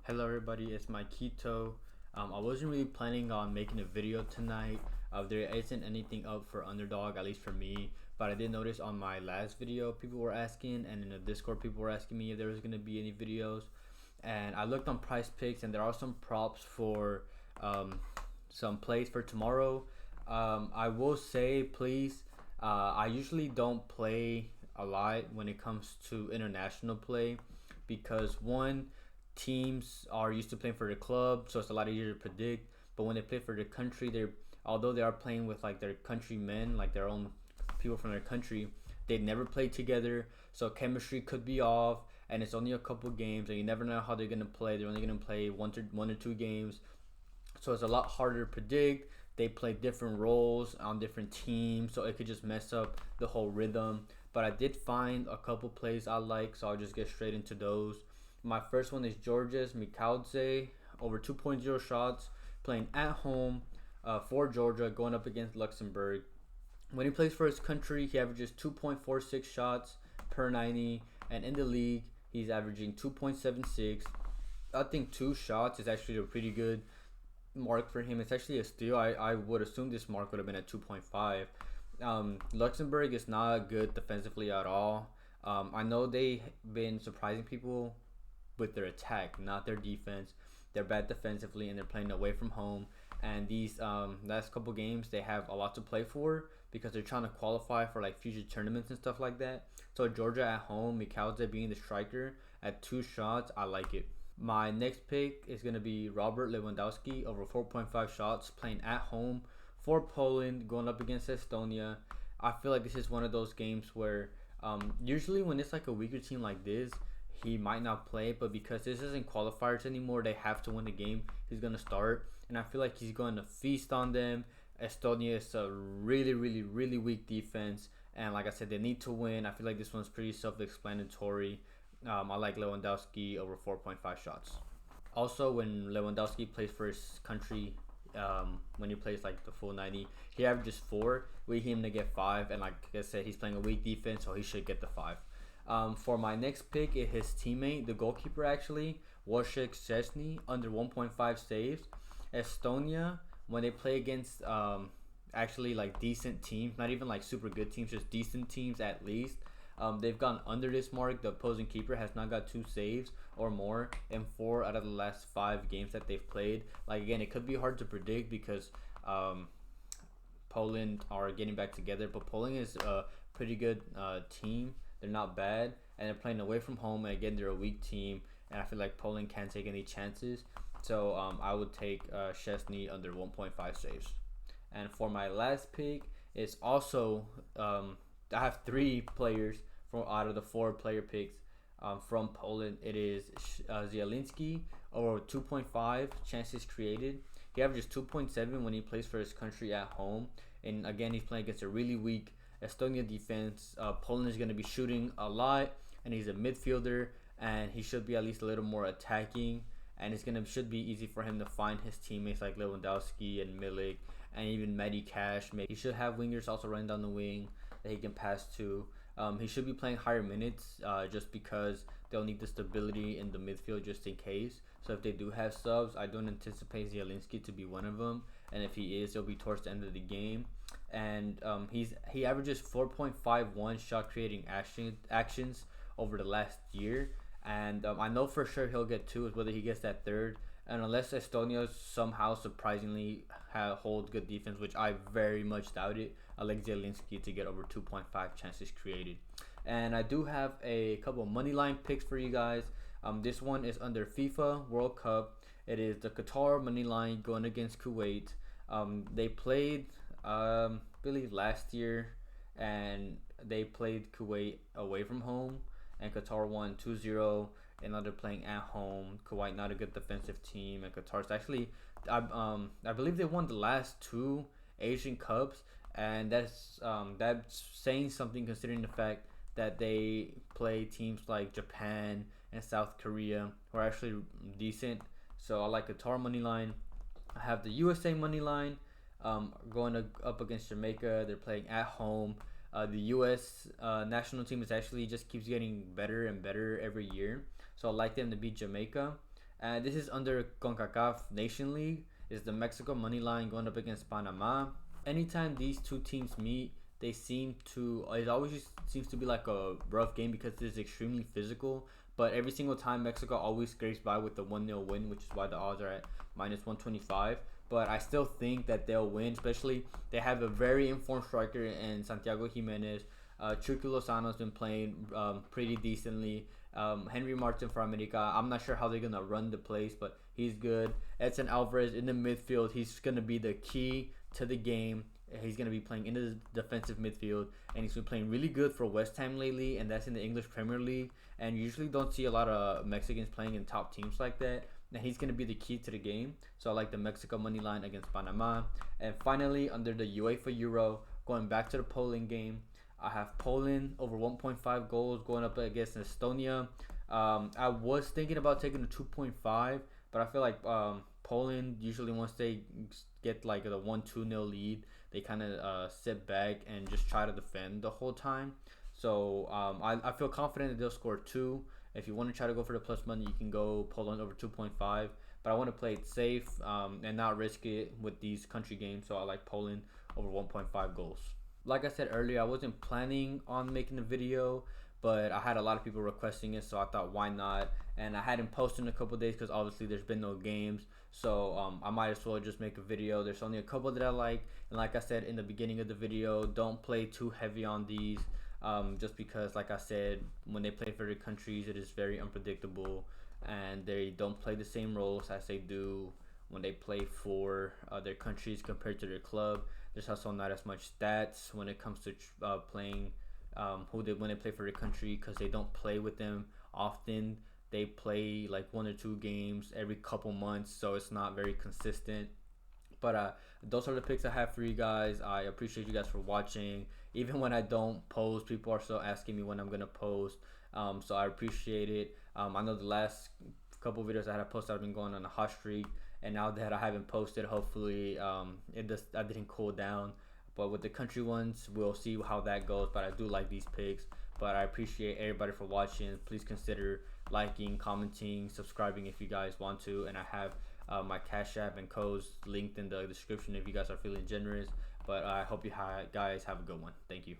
Hello everybody, it's Maikito. I wasn't really planning on making a video tonight. There isn't anything up for Underdog, at least for me. But I did notice on my last video, people were asking, and in the Discord, people were asking me if there was gonna be any videos. And I looked on Price Picks, and there are some props for um, some plays for tomorrow. I will say, please, I usually don't play a lot when it comes to international play because one, teams are used to playing for the club, so it's a lot easier to predict. But when they play for the country, they're although they are playing with like their countrymen, like their own people from their country, they never play together, so chemistry could be off. And it's only a couple games, and you never know how they're gonna play. They're only gonna play one or two games, so it's a lot harder to predict. They play different roles on different teams, so it could just mess up the whole rhythm. But I did find a couple plays I like, so I'll just get straight into those. My first one is Georgia's Mikhaudze over 2.0 shots, playing at home for Georgia, going up against Luxembourg. When he plays for his country, he averages 2.46 shots per 90, and in the league, he's averaging 2.76. I think 2 shots is actually a pretty good mark for him. It's actually a steal. I would assume this mark would have been at 2.5. Luxembourg is not good defensively at all. I know they've been surprising people with their attack, not their defense. They're bad defensively and they're playing away from home. And these last couple games, they have a lot to play for because they're trying to qualify for like future tournaments and stuff like that. So Georgia at home, Mikhaudze being the striker at 2 shots, I like it. My next pick is going to be Robert Lewandowski over 4.5 shots, playing at home for Poland, going up against Estonia. I feel like this is one of those games where usually when it's like a weaker team like this, he might not play, but because this isn't qualifiers anymore, they have to win the game. He's going to start, and I feel like he's going to feast on them. Estonia is a really, really, really weak defense, and like I said, they need to win. I feel like this one's pretty self-explanatory. I like Lewandowski over 4.5 shots. Also, when Lewandowski plays for his country, when he plays like the full 90, he averages 4. We need him to get 5, and like I said, he's playing a weak defense, so he should get the 5. For my next pick, is his teammate, the goalkeeper actually, Wojciech Szczesny, under 1.5 saves. Estonia, when they play against actually like decent teams, not even like super good teams, just decent teams at least, they've gone under this mark. The opposing keeper has not got 2 saves or more in 4 out of the last 5 games that they've played. Like again, it could be hard to predict because Poland are getting back together, but Poland is a pretty good team. They're not bad, and they're playing away from home. And again, they're a weak team, and I feel like Poland can't take any chances. So I would take Szczesny under 1.5 saves. And for my last pick, it's also I have 3 players from out of the 4 player picks from Poland. It is Zielinski over 2.5 chances created. He averages 2.7 when he plays for his country at home. And again, he's playing against a really weak Estonia defense. Poland is going to be shooting a lot, and he's a midfielder, and he should be at least a little more attacking. And should be easy for him to find his teammates like Lewandowski and Milik and even Medi Cash. He should have wingers also running down the wing that he can pass to. He should be playing higher minutes just because they'll need the stability in the midfield just in case. So if they do have subs, I don't anticipate Zielinski to be one of them. And if he is, it'll be towards the end of the game. And he averages 4.51 shot creating actions over the last year. And I know for sure he'll get 2, is whether he gets that third. And unless Estonia somehow surprisingly hold good defense, which I very much doubt it, I like Zielinski to get over 2.5 chances created. And I do have a couple of money line picks for you guys. This one is under FIFA World Cup. It is the Qatar money line going against Kuwait. They played, I believe, last year, and they played Kuwait away from home, and Qatar won 2-0. And now they're playing at home. Kuwait not a good defensive team, and Qatar's actually, I believe they won the last 2 Asian Cups, and that's saying something considering the fact that they play teams like Japan and South Korea who are actually decent. So I like Qatar money line. I have the USA money line up against Jamaica. They're playing at home. The U.S. National team is actually just keeps getting better and better every year. So I like them to beat Jamaica. And this is under CONCACAF Nation League. Is the Mexico money line going up against Panama? Anytime these two teams meet, they seem to it always just seems to be like a rough game because it's extremely physical. But every single time Mexico always scrapes by with the 1-0 win, which is why the odds are at -125. But I still think that they'll win, especially they have a very informed striker in Santiago Jimenez. Chucky Lozano's been playing pretty decently. Henry Martin for America. I'm not sure how they're gonna run the place, but he's good. Edson Alvarez in the midfield. He's gonna be the key to the game. He's gonna be playing in the defensive midfield, and he's been playing really good for West Ham lately, and that's in the English Premier League. And you usually don't see a lot of Mexicans playing in top teams like that. And he's gonna be the key to the game. So I like the Mexico money line against Panama. And finally, under the UEFA Euro, going back to the Poland game, I have Poland over 1.5 goals going up against Estonia. I was thinking about taking the 2.5, but I feel like Poland usually once they get like the 1-2-0 lead, they kind of sit back and just try to defend the whole time. So I feel confident that they'll score 2. If you want to try to go for the plus money, you can go Poland over 2.5. But I want to play it safe and not risk it with these country games. So I like Poland over 1.5 goals. Like I said earlier, I wasn't planning on making a video, but I had a lot of people requesting it, so I thought why not. And I hadn't posted in a couple days because obviously there's been no games, so I might as well just make a video. There's only a couple that I like, and like I said in the beginning of the video, don't play too heavy on these, just because like I said, when they play for their countries, it is very unpredictable, and they don't play the same roles as they do when they play for their countries compared to their club. There's also not as much stats when it comes to playing when they play for their country, because they don't play with them often. They play like 1 or 2 games every couple months, so it's not very consistent. But those are the picks I have for you guys. I appreciate you guys for watching. Even when I don't post, people are still asking me when I'm gonna post. So I appreciate it. I know the last couple videos I had posted, I've been going on a hot streak, and now that I haven't posted, hopefully I didn't cool down. But with the country ones, we'll see how that goes. But I do like these picks. But I appreciate everybody for watching. Please consider liking, commenting, subscribing if you guys want to. And I have my Cash App and codes linked in the description if you guys are feeling generous. But I hope you guys have a good one. Thank you.